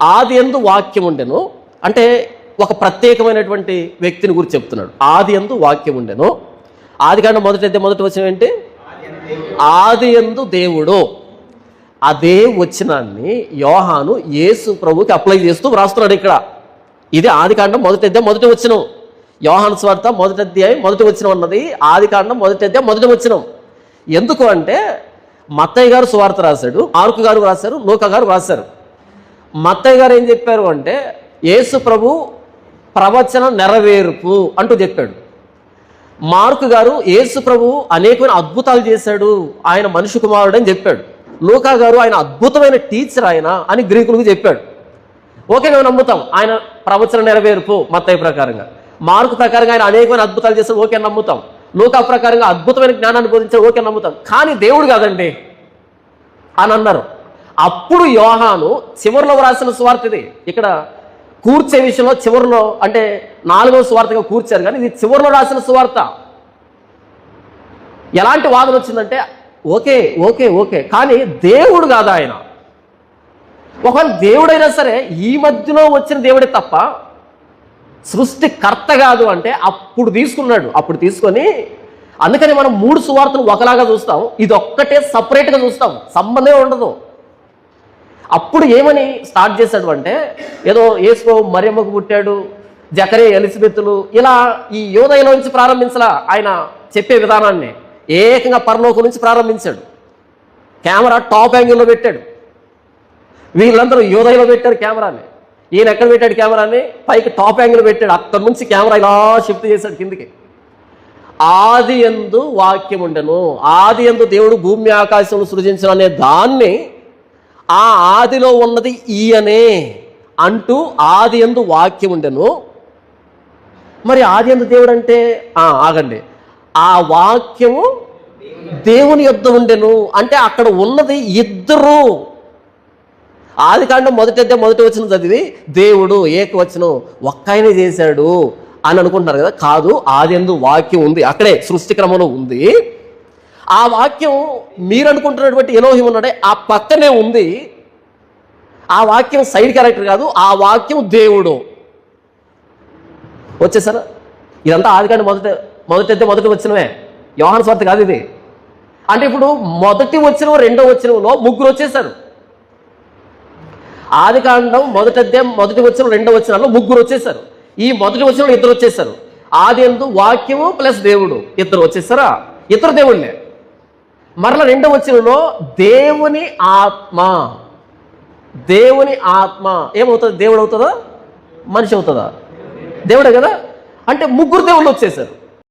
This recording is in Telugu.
ఆది యందు వాక్యం ఉండెను అంటే ఒక ప్రత్యేకమైనటువంటి వ్యక్తిని గురించి చెప్తున్నాడు. ఆది యందు వాక్యం ఉండెను. ఆదికాండం మొదటి వచనం ఏంటి? ఆది యందు దేవుడు. అదే వచనాన్ని యోహాను యేసు ప్రభుకి అప్లై చేస్తూ వ్రాస్తున్నాడు ఇక్కడ. ఇది ఆదికాండం మొదటి వచనం. యోహాను సువార్త 1వ అధ్యాయం 1వ వచనం అన్నది ఆదికాండం 1వ అధ్యాయం 1వ వచనం. ఎందుకు అంటే మత్తయి గారు సువార్త రాశాడు, మార్కు గారు రాశారు, లూకా గారు రాశారు. మత్తయి గారు ఏం చెప్పారు అంటే యేసు ప్రభు ప్రవచన నెరవేర్పు అంటూ చెప్పాడు. మార్కు గారు యేసు ప్రభు అనేకమైన అద్భుతాలు చేశాడు, ఆయన మనిషి కుమారుడు అని చెప్పాడు. లూకా గారు ఆయన అద్భుతమైన టీచర్ ఆయన అని గ్రీకులకు చెప్పాడు. ఓకే, మేము నమ్ముతాం ఆయన ప్రవచన నెరవేర్పు మత్తయి ప్రకారంగా. మార్కు ప్రకారంగా ఆయన అనేకమైన అద్భుతాలు చేశాడు, ఓకే నమ్ముతాం. లూకా ప్రకారంగా అద్భుతమైన జ్ఞానాన్ని బోధించాడు, ఓకే నమ్ముతాం. కానీ దేవుడు కాదండి అని అన్నారు. అప్పుడు యోహాను చివరిలో వ్రాసిన సువార్త ఇది. ఇక్కడ కూర్చే విషయంలో చివరిలో అంటే 4వ సువార్తగా కూర్చారు, కానీ ఇది చివరిలో రాసిన సువార్త. ఎలాంటి వాదన వచ్చిందంటే ఓకే ఓకే ఓకే కానీ దేవుడు కాదు ఆయన. ఒకవేళ దేవుడైనా సరే ఈ మధ్యలో వచ్చిన దేవుడే తప్ప సృష్టికర్త కాదు అంటే అప్పుడు తీసుకున్నాడు. అప్పుడు తీసుకొని అందుకని మనం 3 సువార్తలు ఒకలాగా చూస్తాం, ఇది ఒక్కటే సపరేట్గా చూస్తాం, సంబంధమే ఉండదు. అప్పుడు ఏమని స్టార్ట్ చేశాడు అంటే ఏదో యేసు మరియమ్మకు పుట్టాడు, జకరియా ఎలిజబెతులు, ఇలా ఈ యోదయలో నుంచి ప్రారంభించలా ఆయన చెప్పే విధానాన్ని. ఏకంగా పరలోకం నుంచి ప్రారంభించాడు. కెమెరా టాప్ యాంగిల్లో పెట్టాడు. వీళ్ళందరూ యోదయలో పెట్టారు కెమెరాని. ఈయన ఎక్కడ పెట్టాడు కెమెరాని? పైకి టాప్ యాంగిల్ పెట్టాడు. అక్కడి నుంచి కెమెరా ఇలా షిఫ్ట్ చేశాడు కిందికి. ఆది యందు వాక్యం ఉండెను, ఆది యందు దేవుడు భూమి ఆకాశం సృజించను అనే దాన్ని ఆ ఆదిలో ఉన్నది ఈయనే అంటూ ఆది యందు వాక్యం ఉండెను. మరి ఆది యందు దేవుడు అంటే ఆగండి, ఆ వాక్యము దేవుని యొద్ద ఉండెను అంటే అక్కడ ఉన్నది ఇద్దరు. ఆదికాండం 1వ అధ్యాయం 1వ వచనం చదివి దేవుడు ఏకవచనం ఒక్క ఆయనే చేశాడు అని అనుకుంటున్నారు కదా. కాదు, ఆది యందు వాక్యం ఉంది, అక్కడే సృష్టి క్రమంలో ఉంది. ఆ వాక్యం మీరు అనుకుంటున్నటువంటి ఎలోహిం ఉన్నాడే ఆ పక్కనే ఉంది. ఆ వాక్యం సైడ్ క్యారెక్టర్ కాదు, ఆ వాక్యం దేవుడు. వచ్చేసారా? ఇదంతా ఆదికాండం మొదటి వచనమే, యోహాను సువార్త కాదు ఇది. అంటే ఇప్పుడు మొదటి వచనం 2వ వచనంలో 3 వచ్చేసారు. ఆదికాండం 1వ అధ్యాయం 1వ వచనం 2వ వచనాల్లో 3 వచ్చేసారు. ఈ మొదటి వచనంలో 2 వచ్చేసారు. ఆది యందు వాక్యము ప్లస్ దేవుడు 2 వచ్చేసారా? 2 దేవుళ్ళే. మరలా 2వ వచనంలో దేవుని ఆత్మ. దేవుని ఆత్మ ఏమవుతుంది? దేవుడు అవుతుందా? మనిషి అవుతుందా? దేవుడే కదా. అంటే 3 దేవుళ్ళు వచ్చేసారు.